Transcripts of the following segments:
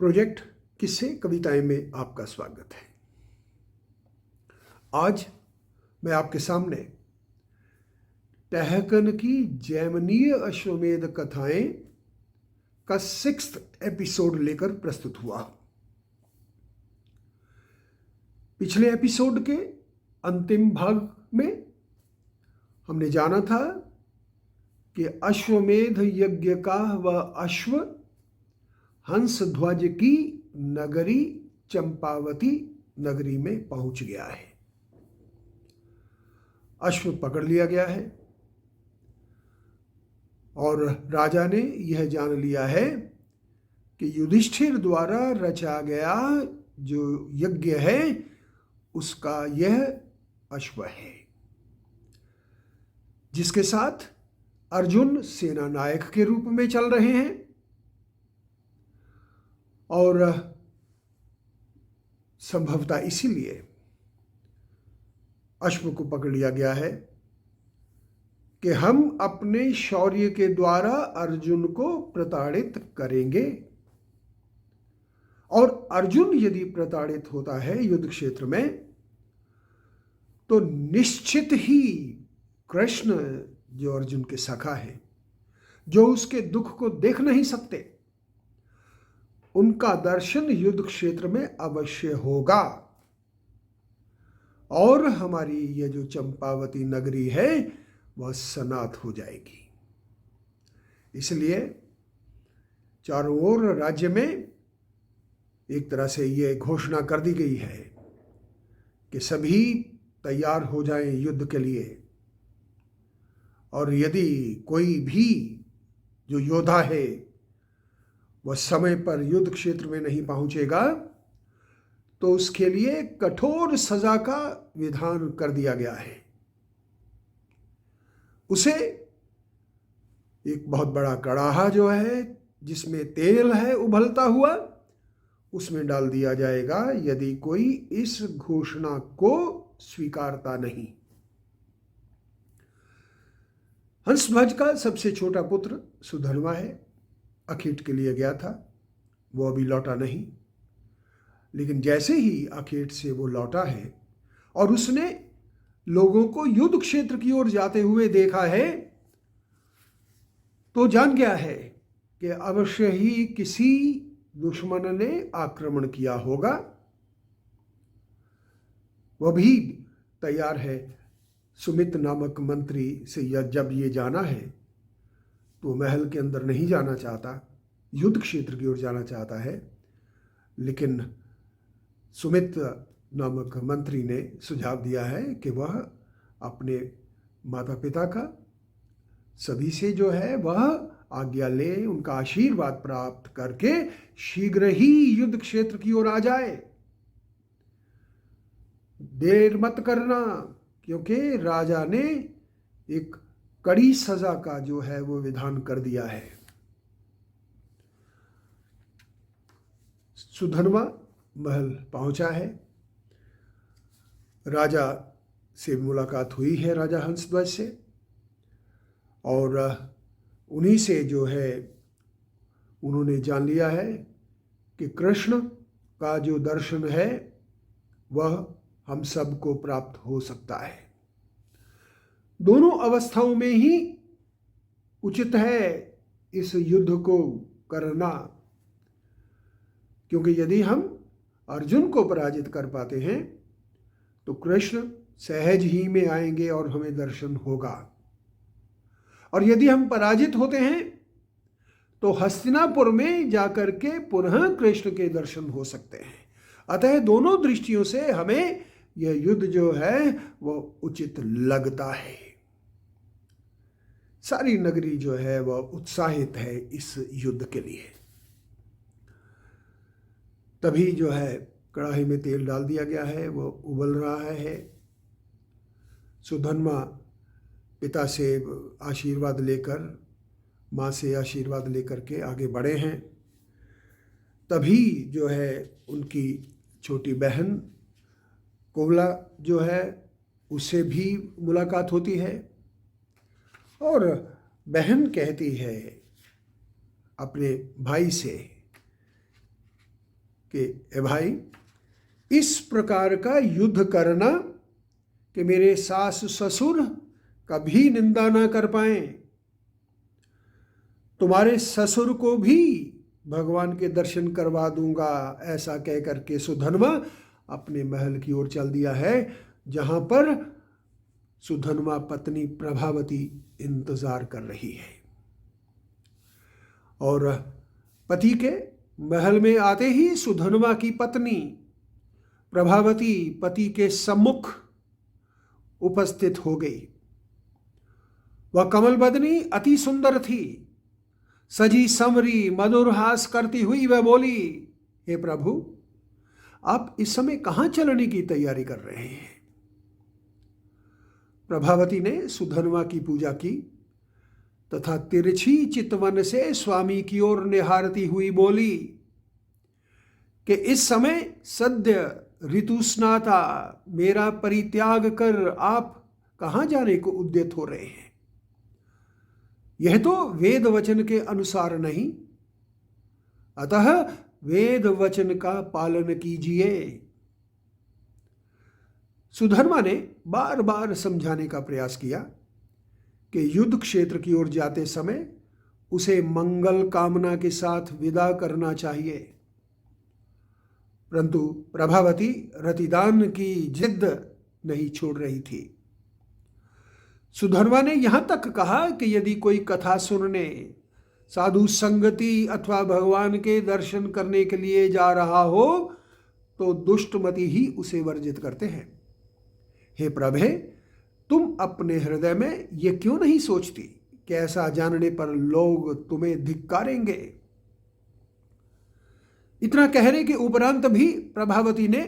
Project किस्से कविताएं में आपका स्वागत है। आज मैं आपके सामने टहकन की जैमिनीय अश्वमेध कथाएं का 6th एपिसोड लेकर प्रस्तुत हुआ। पिछले एपिसोड के अंतिम भाग में हमने जाना था कि अश्वमेध यज्ञ का वह अश्व हंस ध्वज की नगरी चंपावती नगरी में पहुंच गया है। अश्व पकड़ लिया गया है और राजा ने यह जान लिया है कि युधिष्ठिर द्वारा रचा गया जो यज्ञ है उसका यह अश्व है, जिसके साथ अर्जुन सेना नायक के रूप में चल रहे हैं। और संभवतः इसीलिए अश्व को पकड़ लिया गया है कि हम अपने शौर्य के द्वारा अर्जुन को प्रताड़ित करेंगे, और अर्जुन यदि प्रताड़ित होता है युद्ध क्षेत्र में तो निश्चित ही कृष्ण जो अर्जुन के सखा है, जो उसके दुख को देख नहीं सकते, उनका दर्शन युद्ध क्षेत्र में अवश्य होगा और हमारी यह जो चंपावती नगरी है वह सनात हो जाएगी। इसलिए चारों ओर राज्य में एक तरह से यह घोषणा कर दी गई है कि सभी तैयार हो जाएं युद्ध के लिए, और यदि कोई भी जो योद्धा है वह समय पर युद्ध क्षेत्र में नहीं पहुंचेगा तो उसके लिए कठोर सजा का विधान कर दिया गया है। उसे एक बहुत बड़ा कड़ाहा जो है जिसमें तेल है उबलता हुआ, उसमें डाल दिया जाएगा यदि कोई इस घोषणा को स्वीकारता नहीं। हंसध्वज का सबसे छोटा पुत्र सुधन्वा है, अखेट के लिए गया था, वो अभी लौटा नहीं। लेकिन जैसे ही अखेट से वो लौटा है और उसने लोगों को युद्ध क्षेत्र की ओर जाते हुए देखा है तो जान गया है कि अवश्य ही किसी दुश्मन ने आक्रमण किया होगा। वह भी तैयार है। सुमित नामक मंत्री से जब ये जाना है तो महल के अंदर नहीं जाना चाहता, युद्ध क्षेत्र की ओर जाना चाहता है। लेकिन सुमित नामक मंत्री ने सुझाव दिया है कि वह अपने माता पिता का सभी से जो है वह आज्ञा ले, उनका आशीर्वाद प्राप्त करके शीघ्र ही युद्ध क्षेत्र की ओर आ जाए। देर मत करना, क्योंकि राजा ने एक कड़ी सजा का जो है वो विधान कर दिया है। सुधन्वा महल पहुंचा है, राजा से मुलाकात हुई है राजा हंसध्वज से, और उन्हीं से जो है उन्होंने जान लिया है कि कृष्ण का जो दर्शन है वह हम सबको प्राप्त हो सकता है। दोनों अवस्थाओं में ही उचित है इस युद्ध को करना, क्योंकि यदि हम अर्जुन को पराजित कर पाते हैं तो कृष्ण सहज ही में आएंगे और हमें दर्शन होगा, और यदि हम पराजित होते हैं तो हस्तिनापुर में जाकर के पुनः कृष्ण के दर्शन हो सकते हैं। अतः दोनों दृष्टियों से हमें यह युद्ध जो है वह उचित लगता है। सारी नगरी जो है वह उत्साहित है इस युद्ध के लिए। तभी जो है कढ़ाई में तेल डाल दिया गया है, वह उबल रहा है। सुधन्वा पिता से आशीर्वाद लेकर, माँ से आशीर्वाद लेकर के आगे बढ़े हैं। तभी जो है उनकी छोटी बहन कोवला जो है उससे भी मुलाकात होती है, और बहन कहती है अपने भाई से कि ए भाई, इस प्रकार का युद्ध करना कि मेरे सास ससुर कभी निंदा ना कर पाए, तुम्हारे ससुर को भी भगवान के दर्शन करवा दूंगा, ऐसा कह करके सुधन्वा अपने महल की ओर चल दिया है, जहां पर सुधन्वा पत्नी प्रभावती इंतजार कर रही है। और पति के महल में आते ही सुधन्वा की पत्नी प्रभावती पति के सम्मुख उपस्थित हो गई। वह कमल बदनी अति सुंदर थी। सजी संवरी मधुर हास करती हुई वह बोली, हे प्रभु, आप इस समय कहां चलने की तैयारी कर रहे हैं? प्रभावती ने सुधन्वा की पूजा की तथा तिरछी चितवन से स्वामी की ओर निहारती हुई बोली कि इस समय सद्य ऋतु स्नाता, मेरा परित्याग कर आप कहां जाने को उद्यत हो रहे हैं? यह तो वेद वचन के अनुसार नहीं, अतः वेद वचन का पालन कीजिए। सुधन्वा ने बार बार समझाने का प्रयास किया कि युद्ध क्षेत्र की ओर जाते समय उसे मंगल कामना के साथ विदा करना चाहिए, परंतु प्रभावती रतिदान की जिद नहीं छोड़ रही थी। सुधन्वा ने यहां तक कहा कि यदि कोई कथा सुनने, साधु संगति अथवा भगवान के दर्शन करने के लिए जा रहा हो तो दुष्टमति ही उसे वर्जित करते हैं। हे प्रभे, तुम अपने हृदय में ये क्यों नहीं सोचती कि ऐसा जानने पर लोग तुम्हें धिक्कारेंगे? इतना कहने के उपरांत भी प्रभावती ने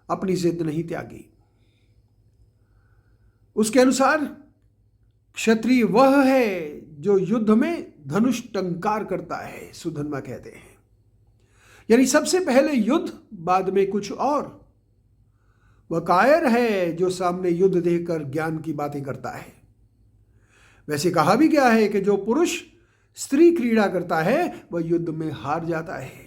अपनी जिद नहीं त्यागी। उसके अनुसार क्षत्रिय वह है जो युद्ध में धनुष टंकार करता है, सुधन्वा कहते हैं। यानी सबसे पहले युद्ध, बाद में कुछ और। वह कायर है जो सामने युद्ध देखकर ज्ञान की बातें करता है। वैसे कहा भी गया है कि जो पुरुष स्त्री क्रीड़ा करता है वह युद्ध में हार जाता है,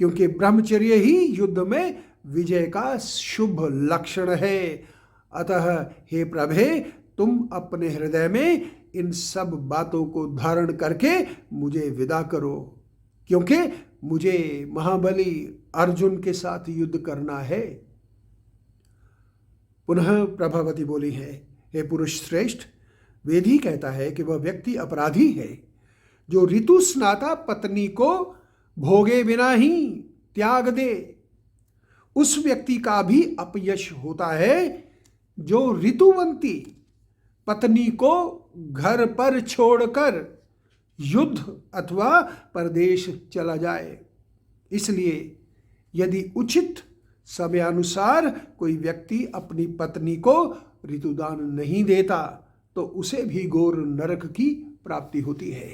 क्योंकि ब्रह्मचर्य ही युद्ध में विजय का शुभ लक्षण है। अतः हे प्रभे, तुम अपने हृदय में इन सब बातों को धारण करके मुझे विदा करो, क्योंकि मुझे महाबली अर्जुन के साथ युद्ध करना है। पुनः प्रभावती बोली है, हे पुरुष श्रेष्ठ, वेद ही कहता है कि वह व्यक्ति अपराधी है जो ऋतु स्नाता पत्नी को भोगे बिना ही त्याग दे। उस व्यक्ति का भी अपयश होता है जो ऋतुवंती पत्नी को घर पर छोड़कर युद्ध अथवा परदेश चला जाए। इसलिए यदि उचित समयानुसार कोई व्यक्ति अपनी पत्नी को ऋतुदान नहीं देता तो उसे भी घोर नरक की प्राप्ति होती है।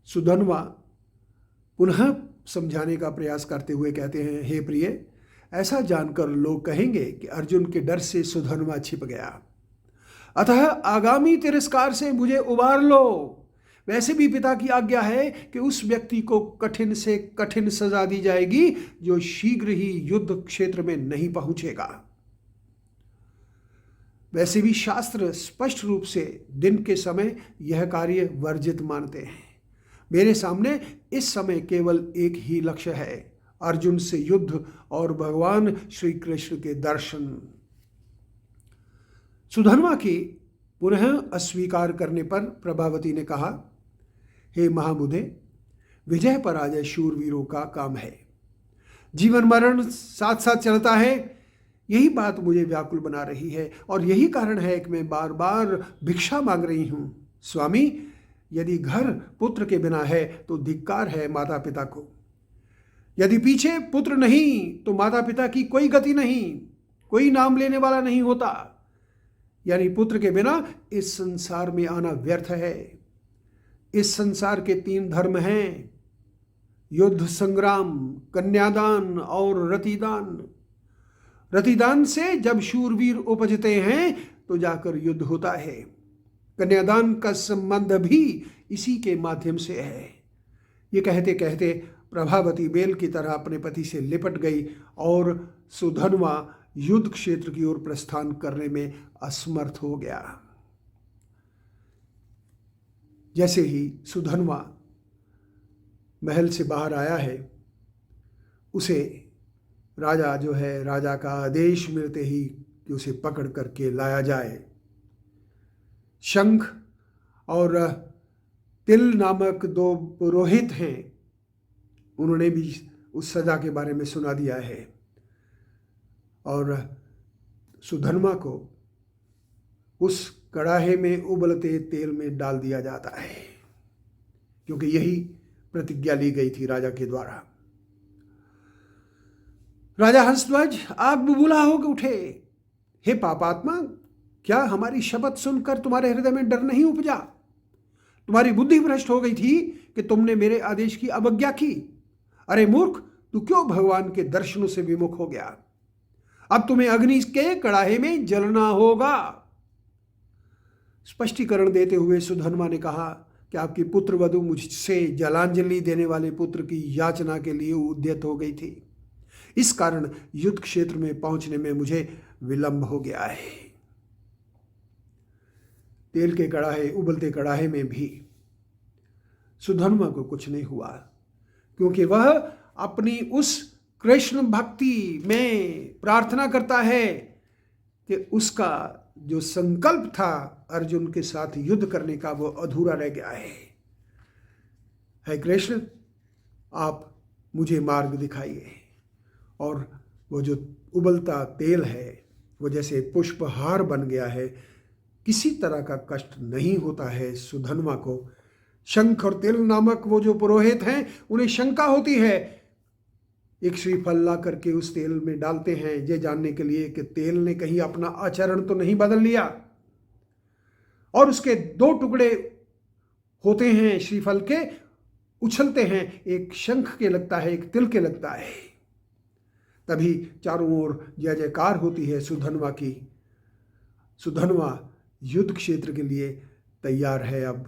सुधन्वा पुनः समझाने का प्रयास करते हुए कहते हैं, हे प्रिय, ऐसा जानकर लोग कहेंगे कि अर्जुन के डर से सुधन्वा छिप गया, अतः आगामी तिरस्कार से मुझे उबार लो। वैसे भी पिता की आज्ञा है कि उस व्यक्ति को कठिन से कठिन सजा दी जाएगी जो शीघ्र ही युद्ध क्षेत्र में नहीं पहुंचेगा। वैसे भी शास्त्र स्पष्ट रूप से दिन के समय यह कार्य वर्जित मानते हैं। मेरे सामने इस समय केवल एक ही लक्ष्य है, अर्जुन से युद्ध और भगवान श्री कृष्ण के दर्शन। सुधन्वा की पुनः अस्वीकार करने पर प्रभावती ने कहा, हे महाबुधे, विजय पराजय शूरवीरों का काम है, जीवन मरण साथ साथ चलता है। यही बात मुझे व्याकुल बना रही है और यही कारण है कि मैं बार बार भिक्षा मांग रही हूं। स्वामी, यदि घर पुत्र के बिना है तो धिक्कार है माता पिता को। यदि पीछे पुत्र नहीं तो माता पिता की कोई गति नहीं, कोई नाम लेने वाला नहीं होता। यानी पुत्र के बिना इस संसार में आना व्यर्थ है। इस संसार के 3 धर्म हैं, युद्ध संग्राम, कन्यादान और रतिदान। रतिदान से जब शूरवीर उपजते हैं तो जाकर युद्ध होता है। कन्यादान का संबंध भी इसी के माध्यम से है। ये कहते कहते प्रभावती बेल की तरह अपने पति से लिपट गई और सुधन्वा युद्ध क्षेत्र की ओर प्रस्थान करने में असमर्थ हो गया। जैसे ही सुधन्वा महल से बाहर आया है, उसे राजा जो है, राजा का आदेश मिलते ही कि उसे पकड़ करके लाया जाए। शंख और तिल नामक 2 पुरोहित हैं, उन्होंने भी उस सजा के बारे में सुना दिया है और सुधन्वा को उस कड़ाहे में उबलते तेल में डाल दिया जाता है, क्योंकि यही प्रतिज्ञा ली गई थी राजा के द्वारा। राजा हंसध्वज आग बुबूला होकर उठे। हे पापात्मा, क्या हमारी शपथ सुनकर तुम्हारे हृदय में डर नहीं उपजा? तुम्हारी बुद्धि भ्रष्ट हो गई थी कि तुमने मेरे आदेश की अवज्ञा की। अरे मूर्ख, तू क्यों भगवान के दर्शनों से विमुख हो गया? अब तुम्हें अग्नि के कड़ाहे में जलना होगा। स्पष्टीकरण देते हुए सुधन्वा ने कहा कि आपकी पुत्र वधू मुझसे जलांजलि देने वाले पुत्र की याचना के लिए उद्यत हो गई थी। इस कारण युद्ध क्षेत्र में पहुंचने में मुझे विलंब हो गया है। तेल के कड़ाहे, उबलते कड़ाहे में भी सुधन्वा को कुछ नहीं हुआ, क्योंकि वह अपनी उस कृष्ण भक्ति में प्रार्थना करता है कि उसका जो संकल्प था अर्जुन के साथ युद्ध करने का, वो अधूरा रह गया है। हे कृष्ण, आप मुझे मार्ग दिखाइए। और वो जो उबलता तेल है वो जैसे पुष्पहार बन गया है। किसी तरह का कष्ट नहीं होता है सुधन्वा को। शंख और तिल नामक वो जो पुरोहित हैं, उन्हें शंका होती है। एक श्रीफल ला करके उस तेल में डालते हैं, ये जानने के लिए कि तेल ने कहीं अपना आचरण तो नहीं बदल लिया। और उसके 2 टुकड़े होते हैं श्रीफल के, उछलते हैं, एक शंख के लगता है, एक तिल के लगता है। तभी चारों ओर जय जयकार होती है सुधन्वा की। सुधन्वा युद्ध क्षेत्र के लिए तैयार है। अब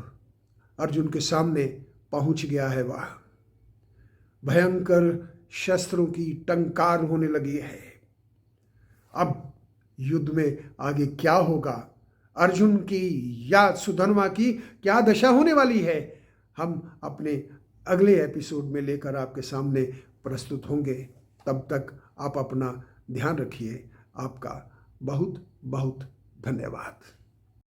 अर्जुन के सामने पहुंच गया है। वह भयंकर शस्त्रों की टंकार होने लगी है। अब युद्ध में आगे क्या होगा, अर्जुन की या सुधन्वा की क्या दशा होने वाली है, हम अपने अगले एपिसोड में लेकर आपके सामने प्रस्तुत होंगे। तब तक आप अपना ध्यान रखिए। आपका बहुत बहुत धन्यवाद।